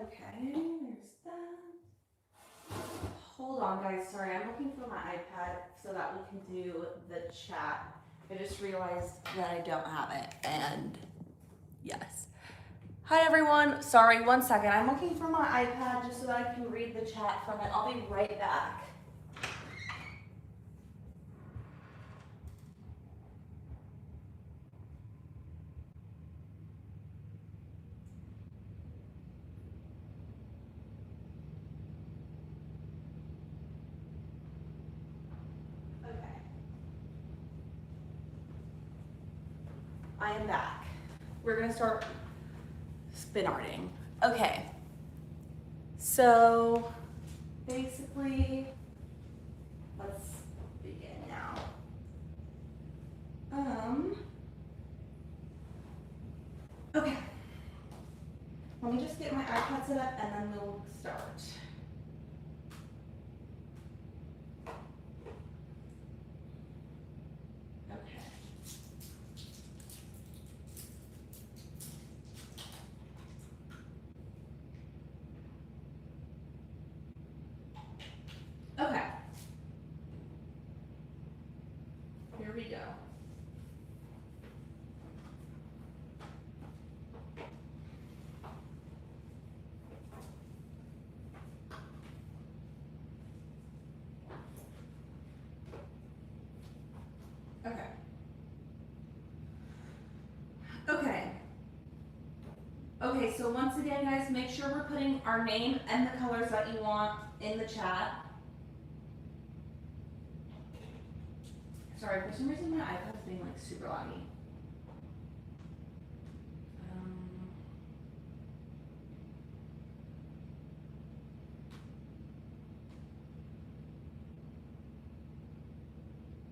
Okay, there's that. Hold on, guys. Sorry, I'm looking for my iPad so that we can do the chat. I just realized that I don't have it, and yes. Hi, everyone. Sorry, one second. I'm looking for my iPad just so that I can read the chat from it. I'll be right back. Okay. I am back. We're gonna start spin arting. Okay. So basically, let's begin now. Okay. Let me just get my iPad set up and then we'll start. Okay. Okay. Here we go. Okay. Okay. Okay, so once again, guys, make sure we're putting our name and the colors that you want in the chat. Sorry, for some reason my iPad is being like super laggy.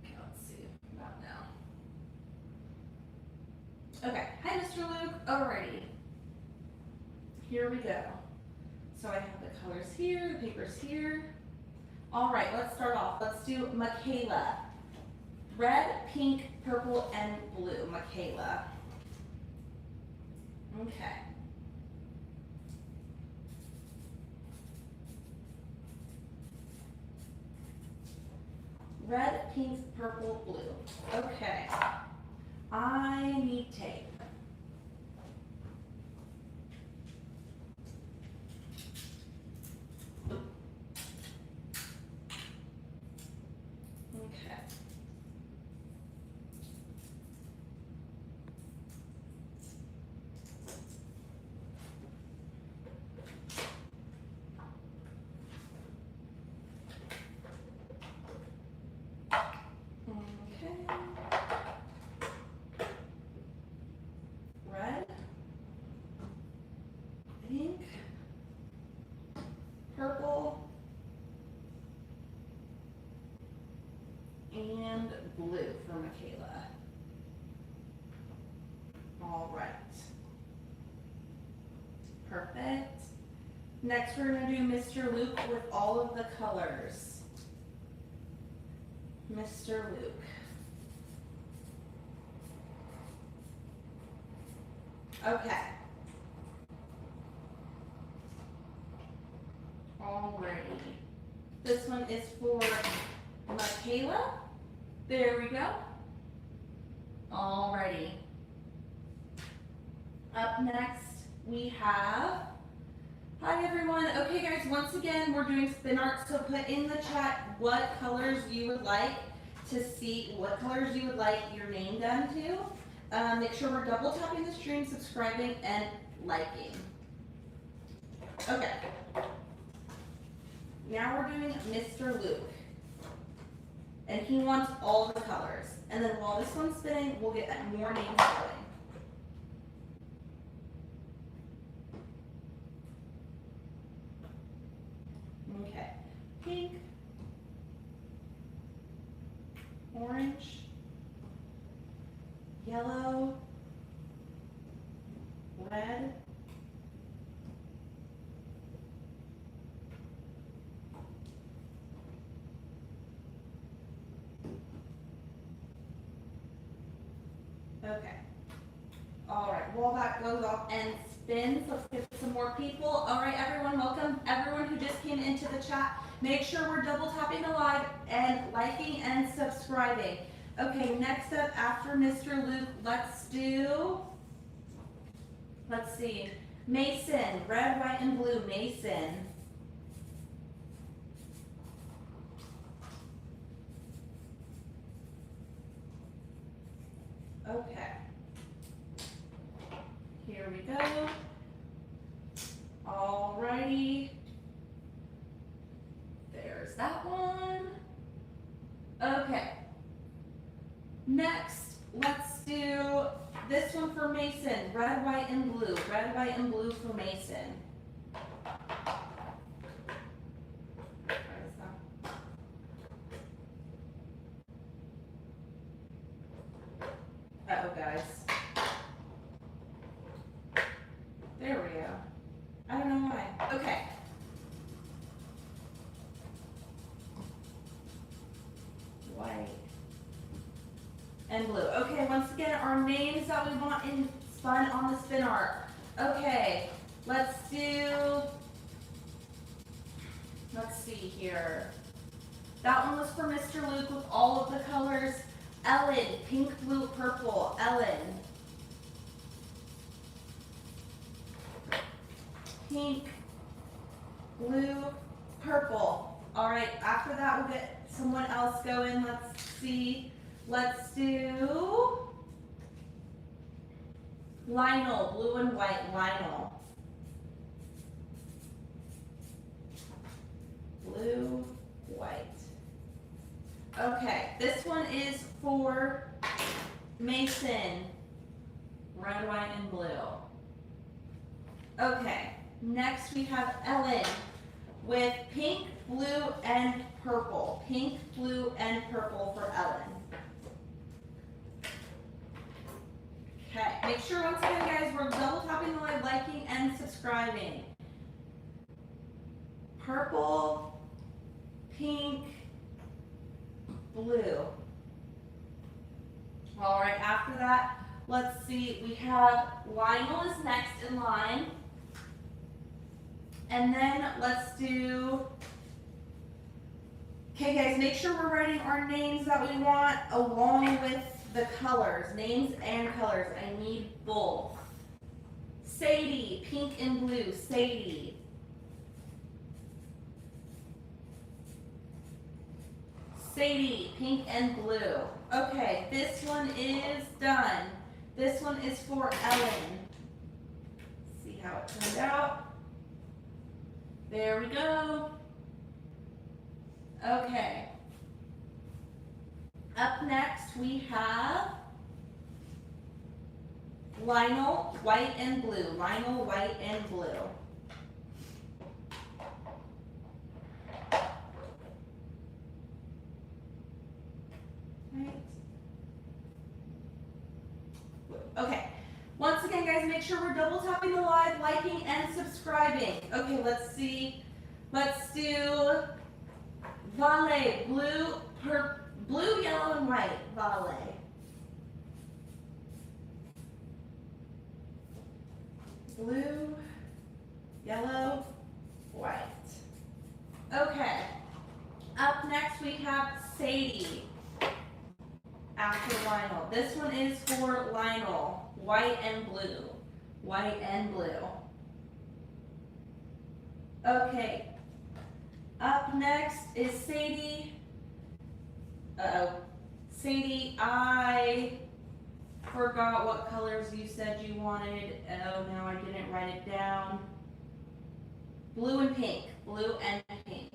Okay, let's see about now. Okay, hi Mr. Luke. Alrighty. Here we go. So I have the colors here, the papers here. All right, let's start off. Let's do Michaela. Red, pink, purple, and blue. Michaela. Okay. Red, pink, purple, blue. Okay. I need tape. Okay. Okay. Red, pink, purple, and blue for Michaela. All right. Perfect. Next, we're going to do Mr. Luke with all of the colors. Mr. Luke. Okay. Alrighty. This one is for Michaela. There we go. Alrighty. Up next, we have, hi everyone. Okay guys, once again, we're doing spin art, so put in the chat what colors you would like to see, what colors you would like your name done to. Make sure we're double tapping the stream, subscribing, and liking. Okay. Now we're doing Mr. Luke. And he wants all the colors. And then while this one's spinning, we'll get more names going. Okay. Pink. Orange. Yellow. Red. Okay. All right, while that goes off and spins, let's get some more people. All right, everyone, welcome. Everyone who just came into the chat, make sure we're double tapping the live and liking and subscribing. Okay, next up after Mr. Luke, let's see, Mason, red, white, and blue, Mason. Okay. Here we go. Alrighty. There's that one. Okay. Next, let's do this one for Mason. Red, white, and blue. Red, white, and blue for Mason. Uh-oh, guys. There we go. I don't know why. Okay. White and blue. Okay, once again, our names that we want in spun on the spin art. Okay, let's see here. That one was for Mr. Luke with all of the colors. Ellen, pink, blue, purple. Ellen. Pink, blue, purple. All right, after that, we'll get someone else going. Let's see. Let's do Lionel, blue and white, Lionel. Blue, white. Okay, this one is for Mason, red, white, and blue. Okay, next we have Ellen with pink, blue, and purple. Pink, blue, and purple for Ellen. Okay, make sure once again, guys, we're double tapping the live, liking, and subscribing. Purple, pink, blue. All right, after that, let's see, we have Lionel is next in line. And then let's do, okay guys, make sure we're writing our names that we want along with the colors, names and colors. I need both. Sadie, pink and blue, Sadie. Sadie, pink and blue. Okay, this one is done. This one is for Ellen. See how it turned out. There we go. Okay. Up next we have Lionel, white and blue. Lionel, white and blue. Right. Okay. Once again, guys, make sure we're double tapping the live, liking, and subscribing. Okay, let's see. Let's do Valet, blue, yellow, and white. Valet. Blue, yellow, white. Okay. Up next we have Sadie after Lionel. This one is for Lionel. White and blue. White and blue. Okay. Up next is Sadie. Uh-oh. Sadie, I forgot what colors you said you wanted. Oh, no, I didn't write it down. Blue and pink. Blue and pink.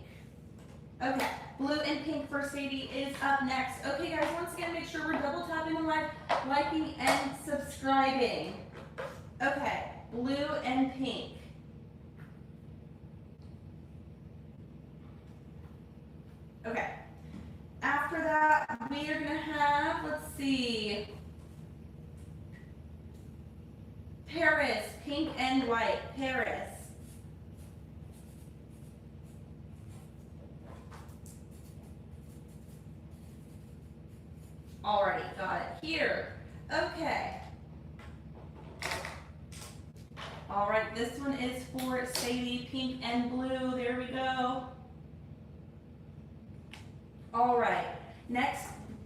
Okay, blue and pink for Sadie is up next. Okay, guys, once again, make sure we're double tapping the live, liking, and subscribing. Okay, blue and pink. Okay, after that, we are going to have, let's see, Paris, pink and white, Paris. Alrighty, got it here. Okay. All right, this one is for Sadie, pink and blue. There we go. All right, next,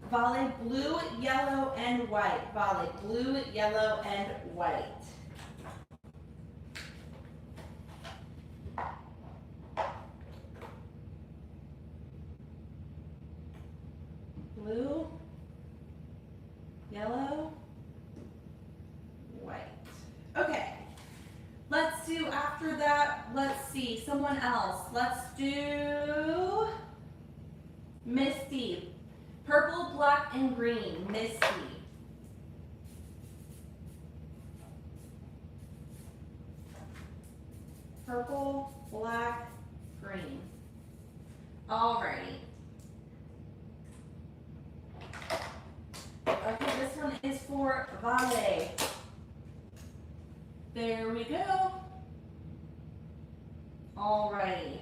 Vale, blue, yellow, and white. Vale, blue, yellow, and white. Blue, yellow, white. Okay, let's do after that, let's see, someone else. Let's do Misty. Purple, black, and green. Misty. Purple, black, green. Alrighty. Okay, this one is for Vale. There we go. Alrighty.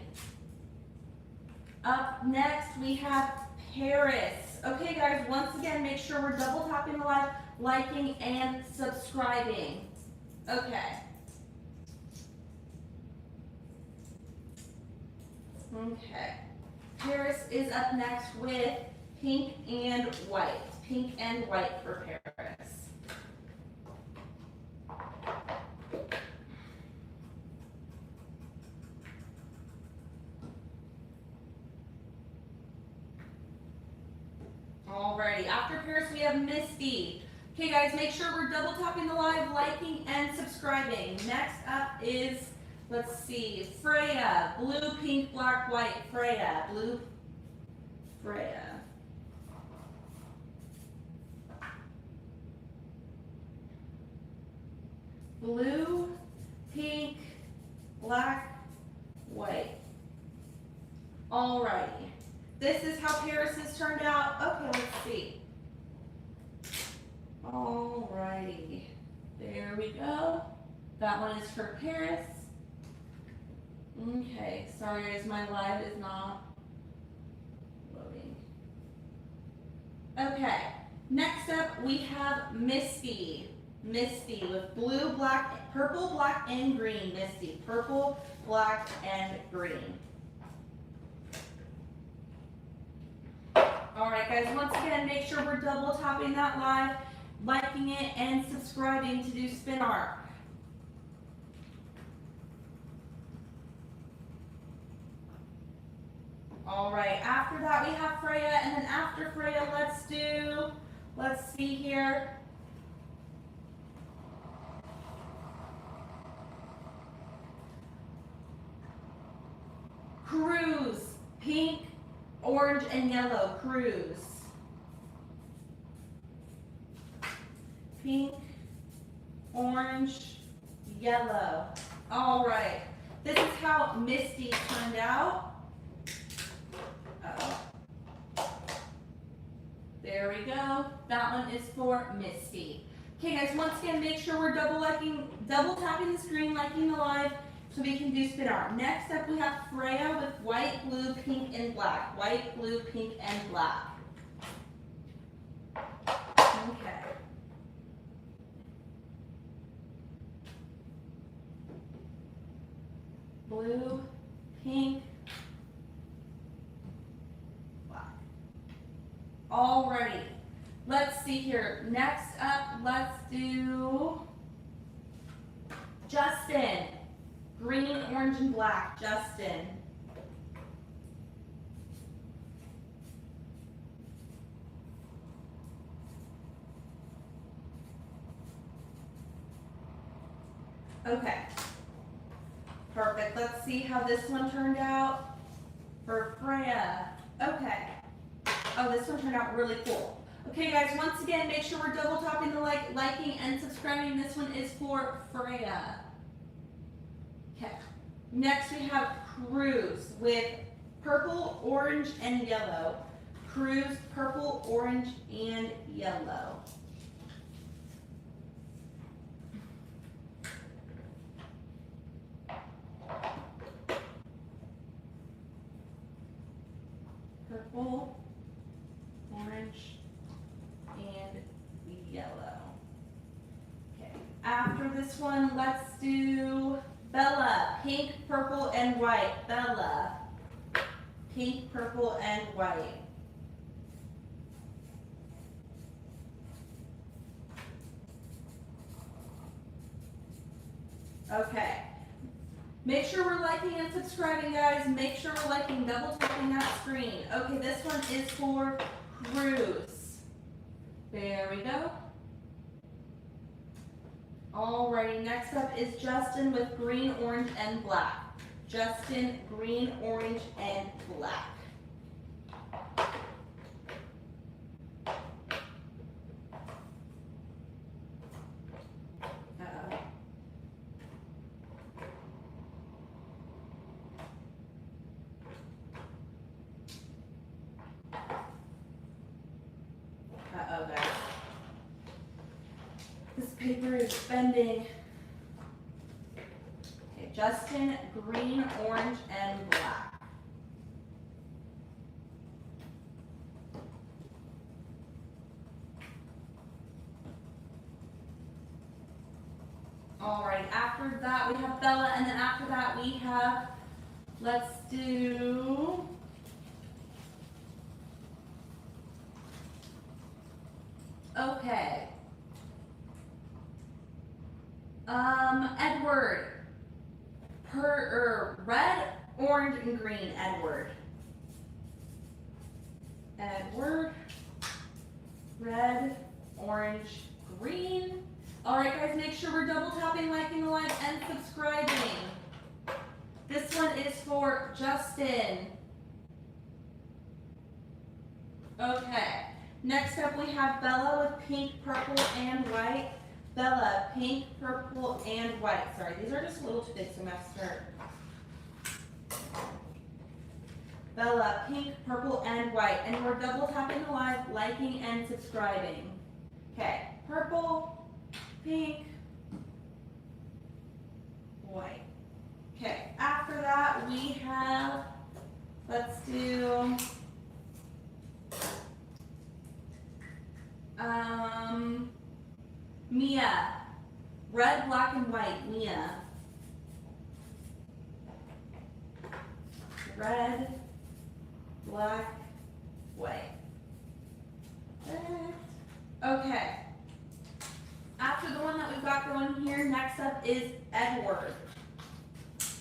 Up next we have Paris. Okay guys, once again, make sure we're double tapping the live, liking, and subscribing. Okay. Okay. Paris is up next with pink and white. Pink and white for Paris. Alrighty, after Paris we have Misty. Okay guys, make sure we're double tapping the live, liking, and subscribing. Next up is, let's see, Freya. Blue, pink, black, white. Freya. Blue, Freya. Blue, pink, black, white. Alrighty. This is how Paris has turned out. Okay, let's see. Alrighty. There we go. That one is for Paris. Okay, sorry guys, my live is not loading. Okay, next up we have Misty. Misty with blue, black, purple, black, and green. Misty, purple, black, and green. Alright guys, once again, make sure we're double tapping that live, liking it, and subscribing to do spin art. Alright, after that we have Freya, and then after Freya, let's see here. Cruz, pink, orange, and yellow. Cruz. Pink, orange, yellow. All right. This is how Misty turned out. There we go. That one is for Misty. Okay guys, once again, make sure we're double tapping the screen, liking the live, so we can do spin art. Next up we have Freya with white, blue, pink, and black. White, blue, pink, and black. Okay. Blue, pink, black. Alrighty. Let's see here. Next up, let's do Justin. Green, orange, and black. Justin. Okay. Perfect. Let's see how this one turned out for Freya. Okay. Oh, this one turned out really cool. Okay, guys, once again, make sure we're double tapping the liking, and subscribing. This one is for Freya. Okay. Next, we have Cruz with purple, orange, and yellow. Cruz, purple, orange, and yellow. Purple, orange, and yellow. Okay. After this one, let's do Bella, pink, purple, and white. Bella, pink, purple, and white. Okay. Make sure we're liking and subscribing, guys. Make sure we're liking, double tapping that screen. Okay, this one is for Cruz. There we go. Alrighty, next up is Justin with green, orange, and black. Justin, green, orange, and black. Uh-oh, guys. This paper is bending. Okay, Justin, green, orange, and black. Alright, after that we have Bella, and then after that we have, let's do okay. Edward. Red, orange, and green, Edward. Edward. Red, orange, green. Alright guys, make sure we're double tapping, liking the live, and subscribing. This one is for Justin. Okay. Next up we have Bella with pink, purple, and white. Bella, pink, purple, and white. Sorry, these are just a little too big, so I'm going to start. Bella, pink, purple, and white. And we're double tapping the live, liking, and subscribing. Okay, purple, pink, white. Okay, after that we have, let's do, Mia, red, black, and white, Mia. Red, black, white. Okay. After the one that we've got going here, next up is Edward.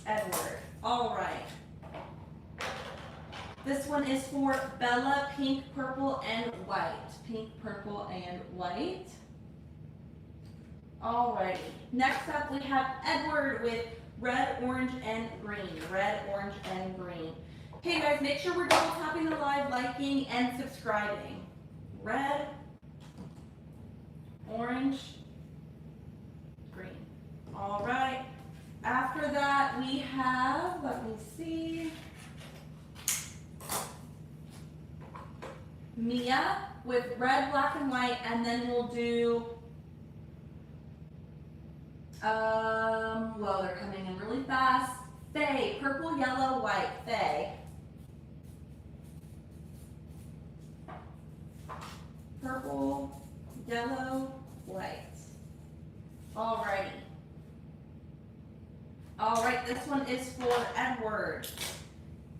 Edward. All right. This one is for Bella, pink, purple, and white. Pink, purple, and white. Alrighty. Next up, we have Edward with red, orange, and green. Red, orange, and green. Okay, guys, make sure we're double tapping the live, liking, and subscribing. Red, orange, green. All right. After that, we have, let me see, Mia with red, black, and white, and then we'll do, well, they're coming in really fast. Faye, purple, yellow, white, Faye. Purple, yellow, white. Alrighty. Alright, this one is for Edward.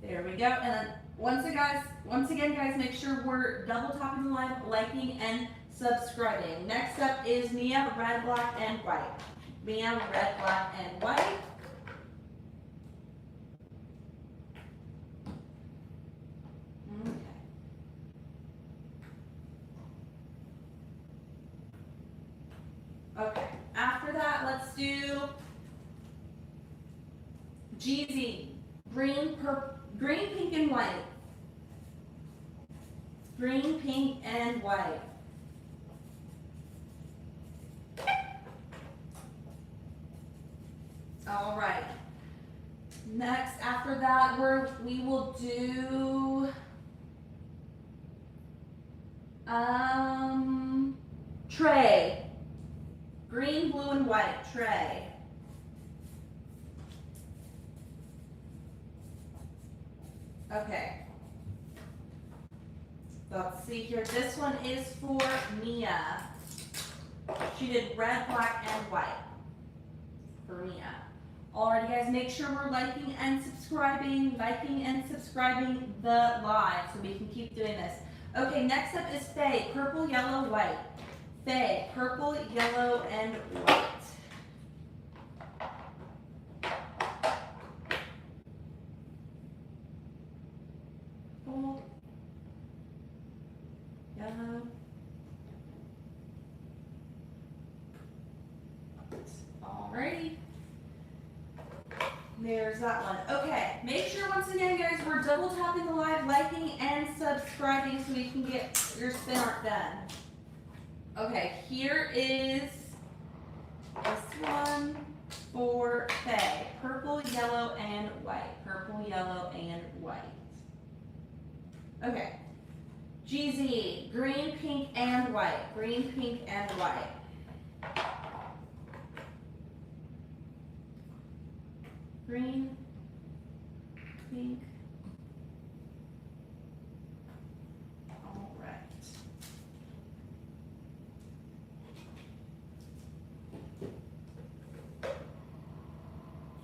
There we go. And then once again, guys, make sure we're double tapping the live, liking, and subscribing. Next up is Mia, red, black, and white. Mia, red, black, and white. Okay. After that, let's do Jeezy, green, pink, and white. Green, pink, and white. All right. Next, after that, we will do Trey. Green, blue, and white. Trey. Okay. Let's see here. This one is for Mia. She did red, black, and white. for Mia. Alrighty guys, make sure we're liking and subscribing the live so we can keep doing this. Okay, next up is Faye, purple, yellow, white. Faye, purple, yellow, and white. Purple, yellow, alrighty. There's that one. Okay, make sure once again, guys, we're double tapping the live, liking and subscribing so we can get your spin art done. Okay, here is this one for Faye. Purple, yellow, and white. Purple, yellow, and white. Okay. GZ, green, pink, and white. Green, pink, and white. Green, pink. All right.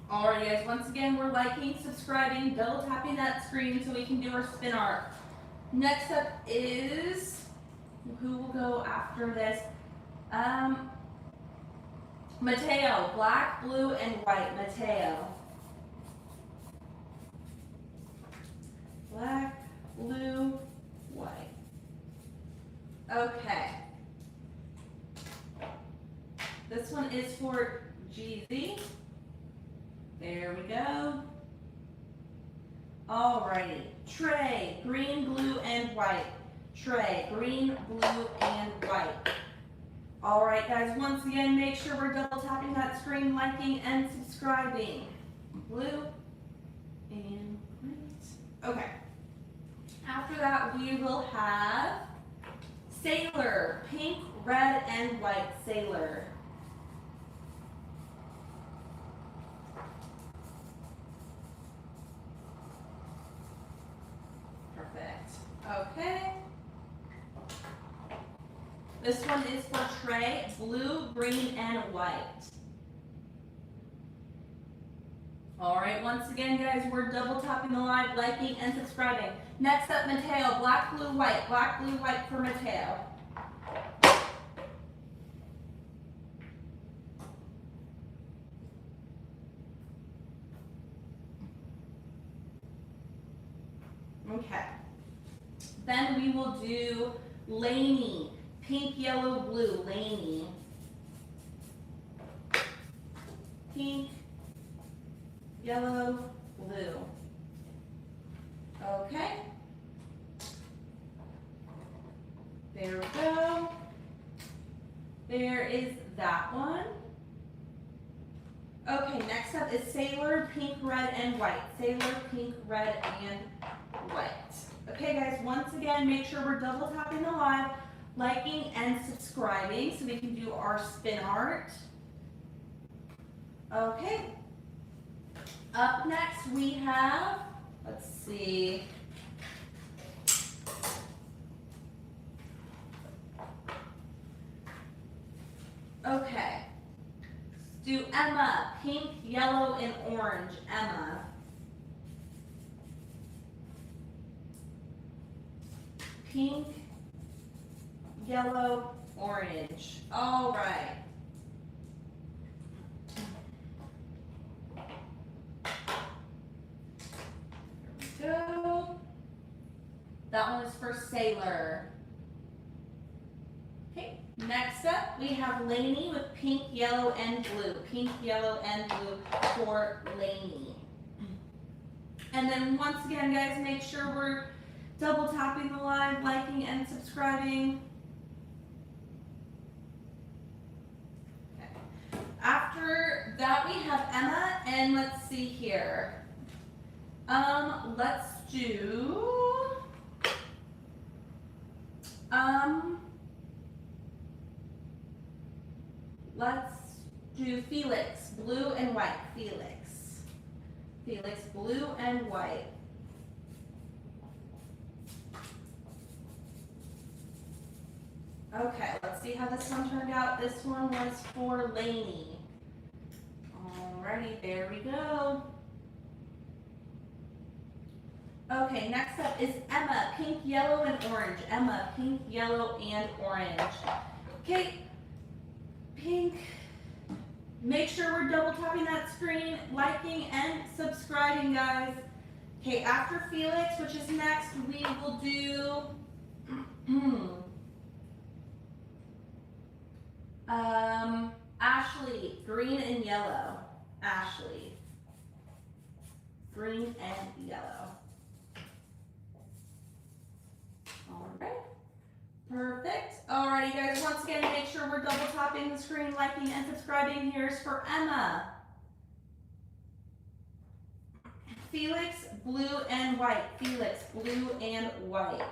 Alright guys, once again we're liking, subscribing, double tapping that screen so we can do our spin art. Next up is, who will go after this? Mateo, black, blue, and white. Mateo. Black, blue, white. Okay. This one is for GZ. There we go. Alrighty. Trey, green, blue, and white. Trey, green, blue, and white. Alright guys, once again, make sure we're double tapping that screen, liking and subscribing. Blue and white. Okay. After that, we will have Sailor, pink, red, and white. Sailor. Perfect. Okay. This one is for Trey, blue, green, and white. Alright, once again, guys, we're double tapping the live, liking, and subscribing. Next up, Mateo, black, blue, white. Black, blue, white for Mateo. Okay. Then we will do Lainey. Pink, yellow, blue. Lainey. Pink, yellow, blue. Okay. There we go. There is that one. Okay, next up is Sailor, pink, red, and white. Sailor, pink, red, and white. Okay, guys, once again, make sure we're double tapping the live, liking, and subscribing so we can do our spin art. Okay. Up next, we have, let's see. Okay. Let's do Emma, pink, yellow, and orange. Emma. Pink, yellow, orange. All right. There we go. That one is for Sailor. Okay. Next up, we have Lainey with pink, yellow, and blue. Pink, yellow, and blue for Lainey. And then once again, guys, make sure we're double tapping the live, liking, and subscribing. Okay. After that, we have Emma, and let's see here. Let's do, Felix, blue and white. Felix. Felix, blue and white. Okay, let's see how this one turned out. This one was for Lainey. right, there we go. Okay, next up is Emma, pink, yellow, and orange. Emma, pink, yellow, and orange. Okay, pink. Make sure we're double tapping that screen, liking, and subscribing, guys. Okay, after Felix, which is next, we will do Ashley, green and yellow. Ashley, green and yellow. All right, perfect. Alrighty, guys, once again, make sure we're double tapping the screen, liking, and subscribing. Here's for Emma. Felix, blue and white. Felix, blue and white.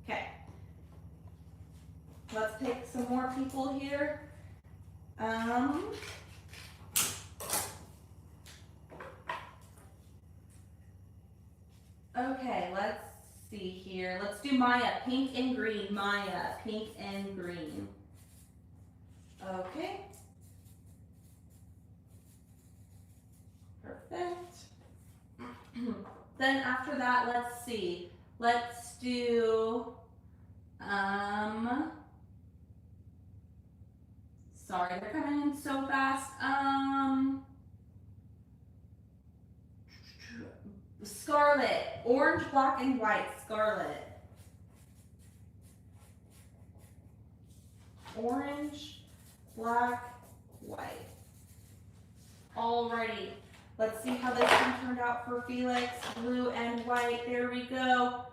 Okay. Let's pick some more people here. Okay, let's see here. Let's do Maya, pink and green. Maya, pink and green. Okay. Perfect. Then after that, let's see. Let's do, sorry, they're coming in so fast. Scarlet, orange, black, and white. Scarlet. Orange, black, white. Alrighty. Let's see how this one turned out for Felix. Blue and white. There we go.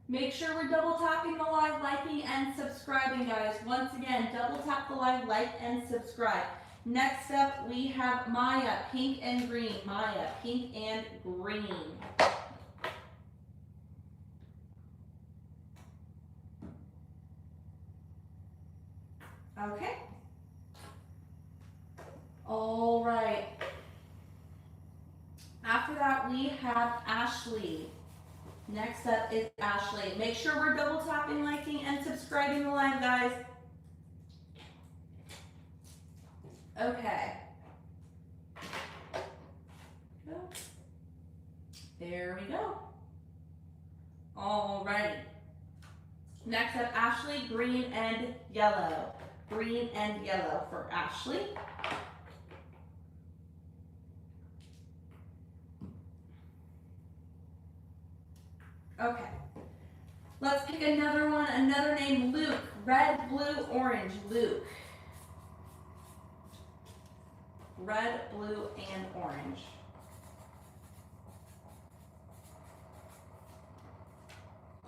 Make sure we're double tapping the live, liking, and subscribing, guys. Once again, double tap the live, like, and subscribe. Next up, we have Maya, pink and green. Maya, pink and green. Okay. All right. After that, we have Ashley. Next up is Ashley. Make sure we're double tapping, liking, and subscribing the live, guys. Okay. There we go. Alrighty. Next up, Ashley, green and yellow. Green and yellow for Ashley. Okay. Let's pick another one, another name, Luke. Red, blue, orange, Luke. Red, blue, and orange.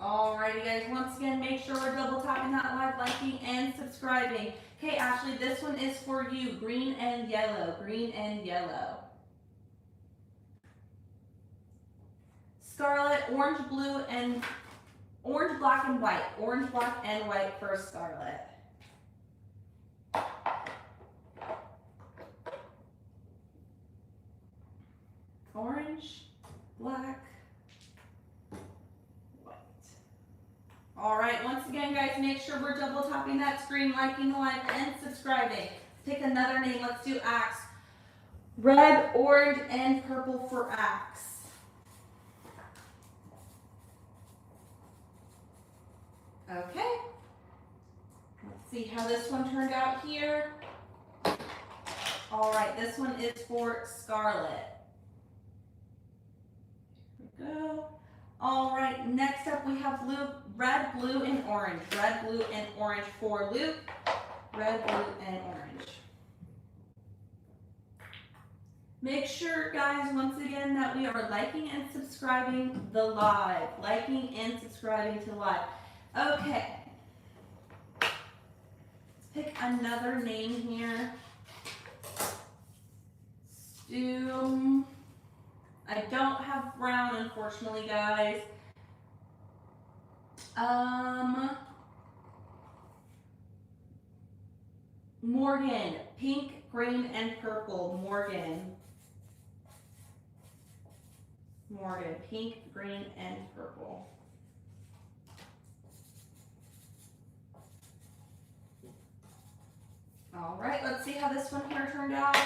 Alrighty, guys, once again, make sure we're double tapping that live, liking, and subscribing. Okay, Ashley, this one is for you. Green and yellow. Green and yellow. Scarlet, orange, blue, and orange, black, and white. Orange, black, and white for Scarlet. Orange, black, white. All right, once again, guys, make sure we're double tapping that screen, liking the live, and subscribing. Pick another name. Let's do Axe. Red, orange, and purple for Axe. Okay. Let's see how this one turned out here. All right, this one is for Scarlet. Here we go. All right, next up we have Luke. Red, blue, and orange. Red, blue, and orange for Luke. Red, blue, and orange. Make sure, guys, once again, that we are liking and subscribing the live. Liking and subscribing to live. Okay. Let's pick another name here. Stu. I don't have brown, unfortunately, guys. Morgan. Pink, green, and purple. Morgan. Morgan, pink, green, and purple. All right, let's see how this one here turned out.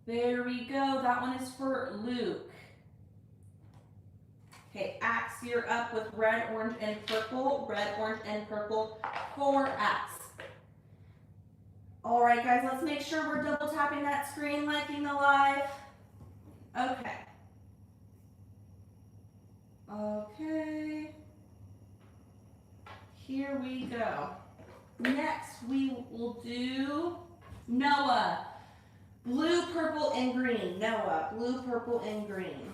There we go. That one is for Luke. Okay, Axe, you're up with red, orange, and purple. Red, orange, and purple for Axe. All right, guys, let's make sure we're double tapping that screen, liking the live. Okay. Okay. Here we go. Next, we will do Noah. Blue, purple, and green. Noah, blue, purple, and green.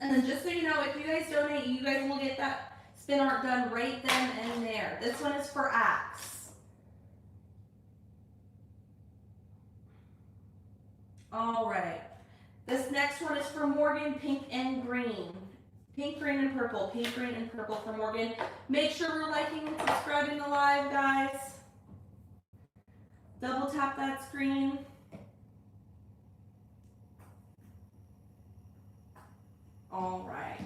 And then just so you know, if you guys donate, you guys will get that spin art done right then and there. This one is for Axe. All right. This next one is for Morgan, pink and green. Pink, green, and purple. Pink, green, and purple for Morgan. Make sure we're liking and subscribing to live, guys. Double tap that screen. All right.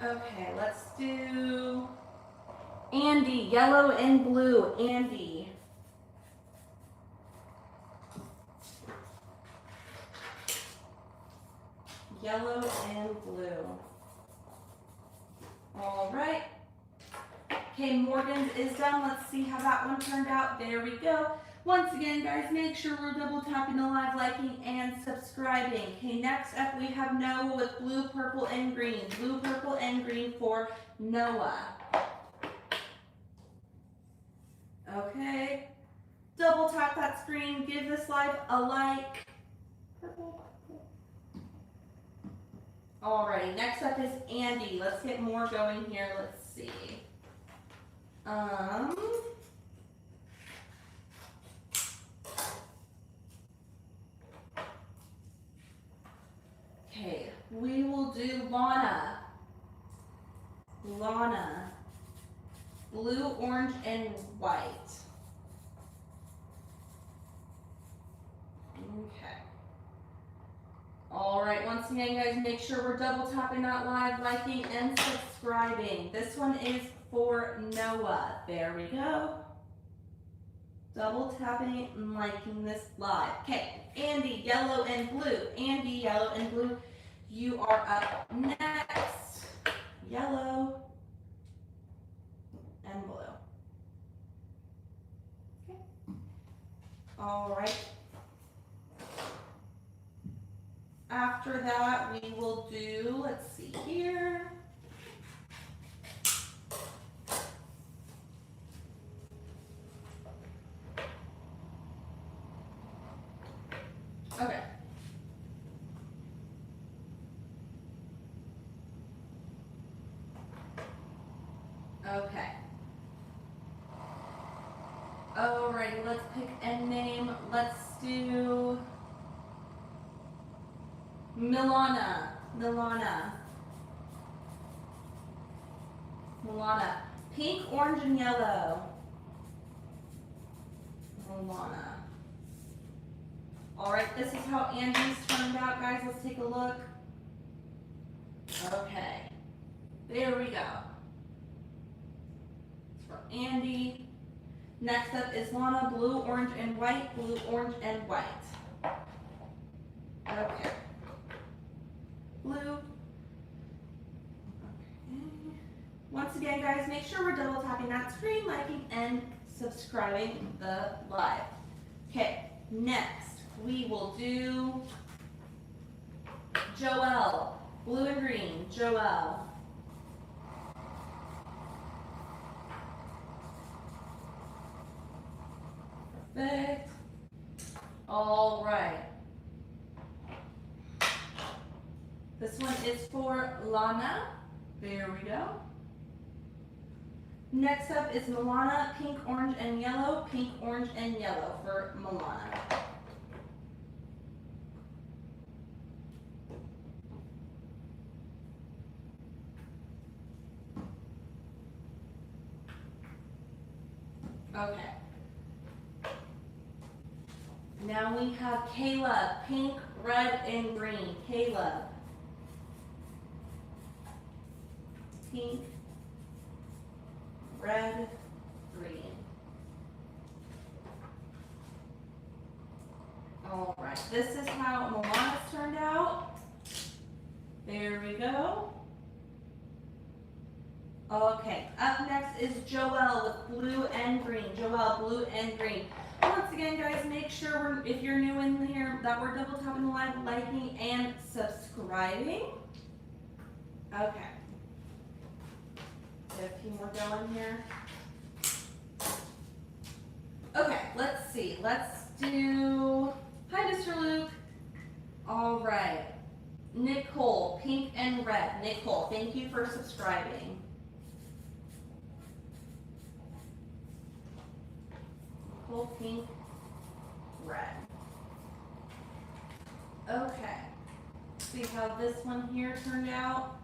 Okay, let's do Andy, yellow and blue. Andy. Yellow and blue. All right. Okay, Morgan's is done. Let's see how that one turned out. There we go. Once again, guys, make sure we're double tapping the live, liking, and subscribing. Okay, next up we have Noah with blue, purple, and green. Blue, purple, and green for Noah. Okay. Double tap that screen. Give this live a like. Purple. Alrighty, next up is Andy. Let's get more going here. Let's see. Okay, we will do Lana. Lana. Blue, orange, and white. Okay. All right, once again, guys, make sure we're double tapping that live, liking, and subscribing. This one is for Noah. There we go. Double tapping and liking this live. Okay, Andy, yellow and blue. Andy, yellow and blue. You are up next. Yellow and blue. Okay. All right. After that, we will do, let's see here. Okay. Okay. Alrighty, let's pick a name. Let's do Milana. Milana. Milana. Pink, orange, and yellow. Milana. Alright, this is how Andy's turned out, guys. Let's take a look. Okay. There we go. It's for Andy. Next up is Lana, blue, orange, and white. Blue, orange, and white. Okay. Blue. Okay. Once again, guys, make sure we're double tapping that screen, liking, and subscribing the live. Okay, next we will do Joelle. Blue and green. Joelle. Perfect. All right. This one is for Lana. There we go. Next up is Milana, pink, orange, and yellow. Pink, orange, and yellow for Milana. Okay. Now we have Caleb, pink, red, and green. Caleb. Pink, red, green. All right, this is how Milana's turned out. There we go. Okay, up next is Joelle with blue and green. Joelle, blue and green. Once again, guys, make sure if you're new in here that we're double tapping the live, liking, and subscribing. Okay. Get a few more going here. Okay, let's see. Let's do, hi, Mr. Luke. All right. Nicole, pink and red. Nicole, thank you for subscribing. Nicole, pink, red. Okay. See how this one here turned out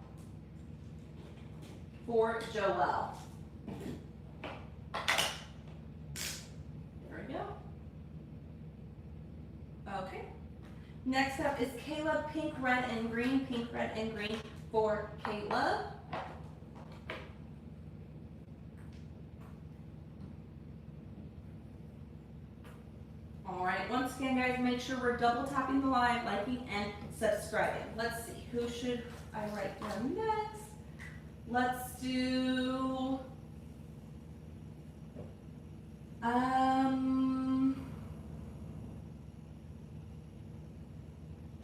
for Joelle. There we go. Okay. Next up is Caleb, pink, red, and green. Pink, red, and green for Caleb. All right, once again, guys, make sure we're double tapping the live, liking, and subscribing. Let's see, who should I write down next? Let's do,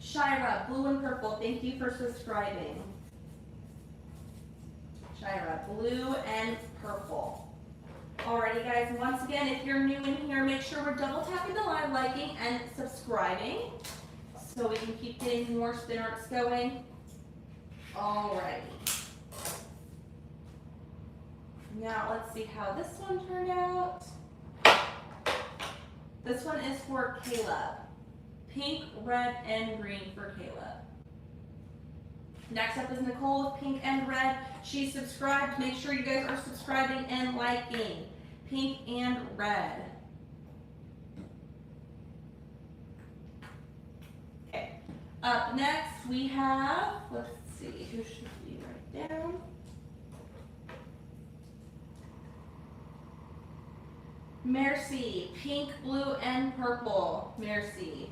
Shira, blue and purple, thank you for subscribing. Shira, blue and purple. Alrighty, guys, once again, if you're new in here, make sure we're double tapping the live, liking, and subscribing so we can keep getting more spin arts going. Alrighty. Now let's see how this one turned out. This one is for Caleb. Pink, red, and green for Caleb. Next up is Nicole with pink and red. She's subscribed. Make sure you guys are subscribing and liking. Pink and red. Okay. Up next we have, let's see, who should we write down? Mercy, pink, blue, and purple. Mercy.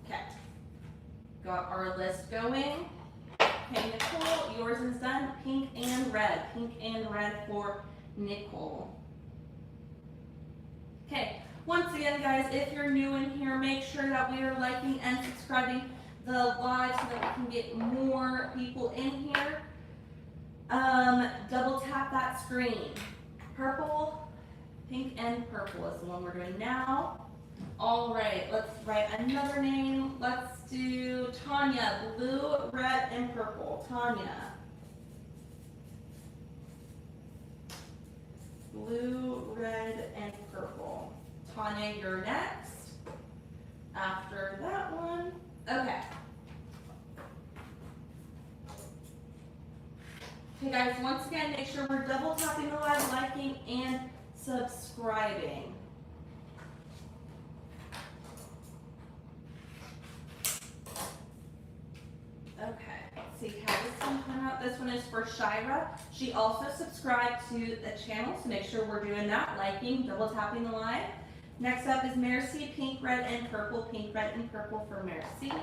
Okay. Got our list going. Okay, Nicole, yours is done. Pink and red. Pink and red for Nicole. Okay, once again, guys, if you're new in here, make sure that we are liking and subscribing the live so that we can get more people in here. Double tap that screen. Purple, pink, and purple is the one we're doing now. All right, let's write another name. Let's do Tanya, blue, red, and purple. Tanya. Blue, red, and purple. Tanya, you're next. After that one. Okay. Okay, guys, once again, make sure we're double tapping the live, liking, and subscribing. Okay, let's see how this one turned out. This one is for Shira. She also subscribed to the channel, so make sure we're doing that, liking, double tapping the live. Next up is Mercy, pink, red, and purple. Pink, red, and purple for Mercy.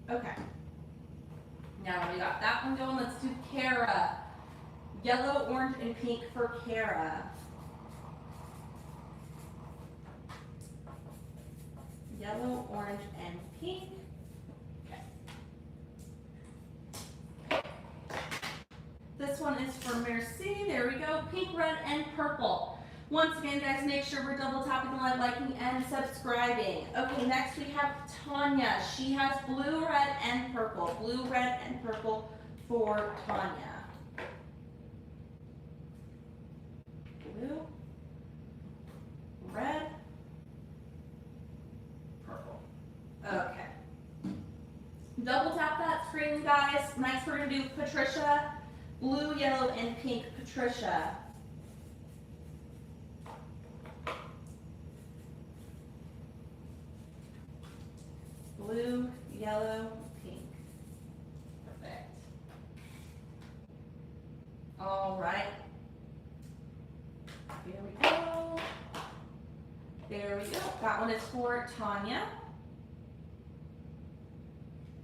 Okay. Now we got that one going. Let's do Kara. Yellow, orange, and pink for Kara. Yellow, orange, and pink. Okay. This one is for Mercy. There we go. Pink, red, and purple. Once again, guys, make sure we're double tapping the live, liking, and subscribing. Okay, next we have Tanya. She has blue, red, and purple. Blue, red, and purple for Tanya. Blue, you guys. Next we're gonna do Patricia, blue, yellow, and pink. Patricia. Blue, yellow, pink. Perfect. All right. Here we go. There we go. That one is for Tanya.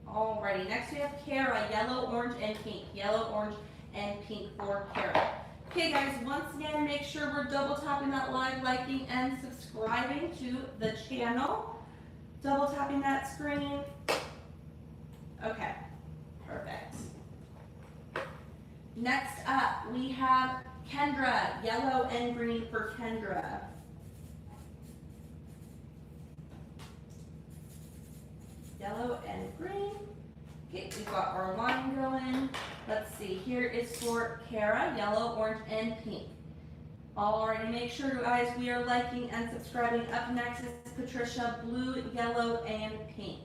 Alrighty, next we have Kara, yellow, orange, and pink. Yellow, orange, and pink for Kara. Okay guys, once again, make sure we're double tapping that live, liking, and subscribing to the channel. Double tapping that screen. Okay, perfect. Next up, we have Kendra, yellow and green for Kendra. Yellow and green. Okay, we've got our line going. Let's see, here is for Kara, yellow, orange, and pink. Alrighty, make sure guys we are liking and subscribing. Up next is Patricia, blue, yellow, and pink.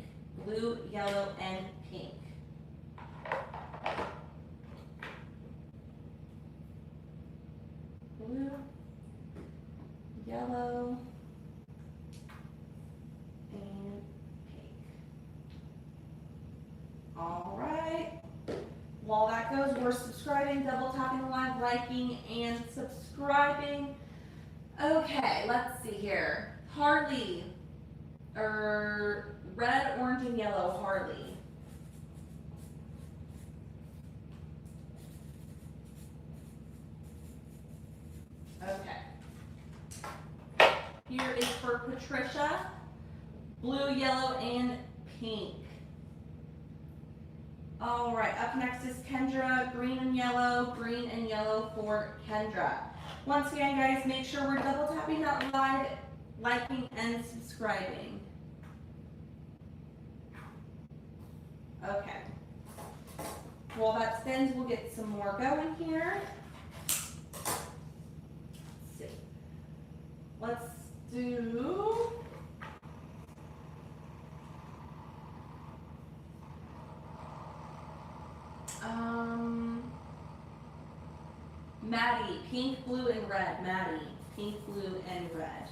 Blue, yellow, and pink. Blue, yellow, and pink. All right. While that goes, we're subscribing, double tapping the live, liking, and subscribing. Okay, let's see here. Harley, red, orange, and yellow, Harley. Okay. Here is for Patricia, blue, yellow, and pink. All right, up next is Kendra, green and yellow for Kendra. Once again, guys, make sure we're double tapping that live, liking, and subscribing. Okay. While that spins, we'll get some more going here. Let's see. Let's do... Maddie, pink, blue, and red. Maddie, pink, blue, and red.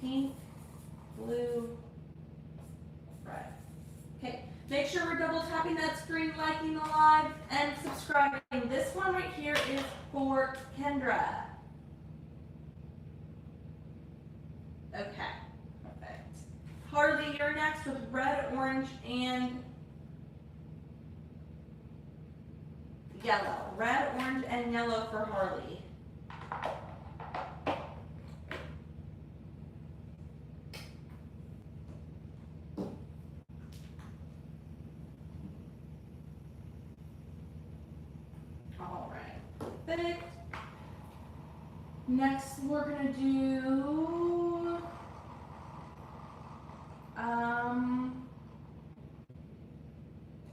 Pink, blue, red. Okay, make sure we're double tapping that screen, liking the live, and subscribing. This one right here is for Kendra. Okay, perfect. Harley, you're next with red, orange, and yellow. Red, orange, and yellow for Harley. All right, perfect. Next, we're gonna do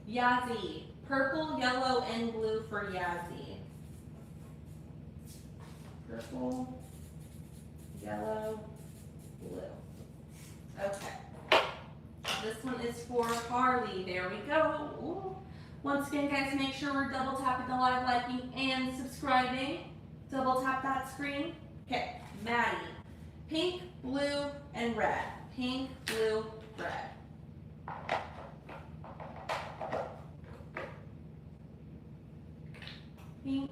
Yazzie. Purple, yellow, and blue for Yazzie. Purple, yellow, blue. Okay. This one is for Harley. There we go. Ooh. Once again, guys, make sure we're double tapping the live, liking, and subscribing. Double tap that screen. Okay, Maddie. Pink, blue, and red. Pink, blue, red. Pink,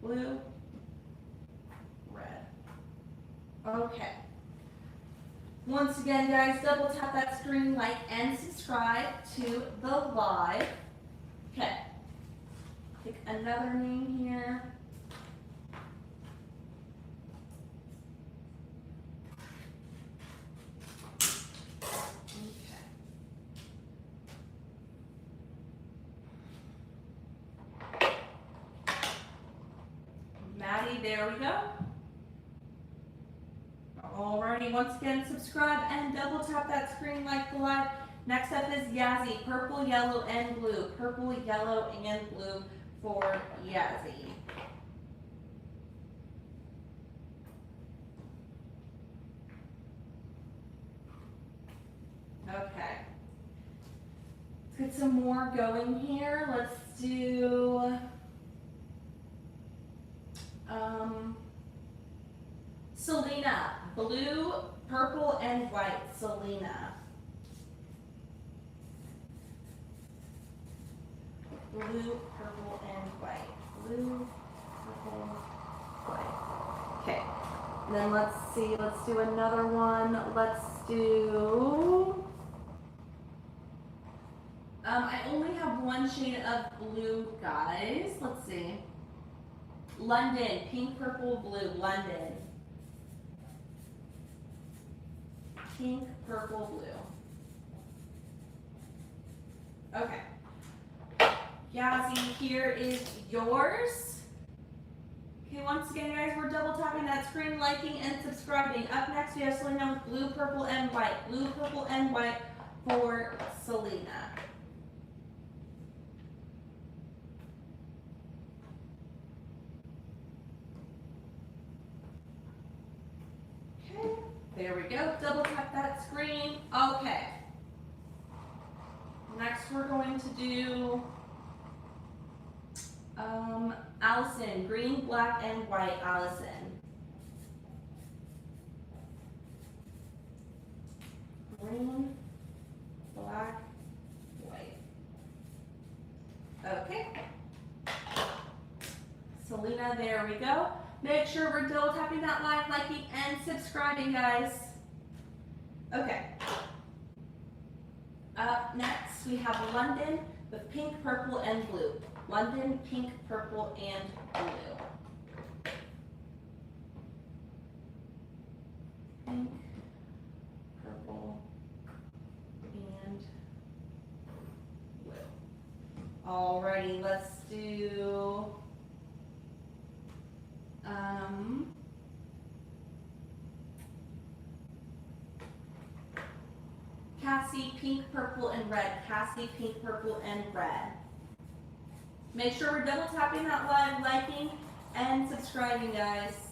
blue, red. Okay. Once again, guys, double tap that screen, like, and subscribe to the live. Okay. Pick another name here. Maddie, there we go. Alrighty, once again, subscribe and double tap that screen, like the live. Next up is Yazzie, purple, yellow, and blue. Purple, yellow, and blue for Yazzie. Okay. Let's get some more going here. Let's do Selena. Blue, purple, and white. Selena. Blue, purple, and white. Blue, purple, white. Okay. And then let's see. Let's do another one. Let's do... I only have one shade of blue, guys. Let's see. London, pink, purple, blue. London. Pink, purple, blue. Okay. Yazzie, here is yours. Okay, once again, guys, we're double tapping that screen, liking, and subscribing. Up next, we have Selena with blue, purple, and white. Blue, purple, and white for Selena. There we go, double tap that screen. Okay. Next we're going to do Allison, green, black, and white, Allison. Green, black, white. Okay. Selena, there we go. Make sure we're double tapping that line, liking, and subscribing, guys. Okay. Up next, we have London with pink, purple, and blue. London, pink, purple, and blue. Pink, purple, and blue. Alrighty, let's do Cassie, pink, purple, and red. Cassie, pink, purple, and red. Make sure we're double tapping that live, liking, and subscribing, guys.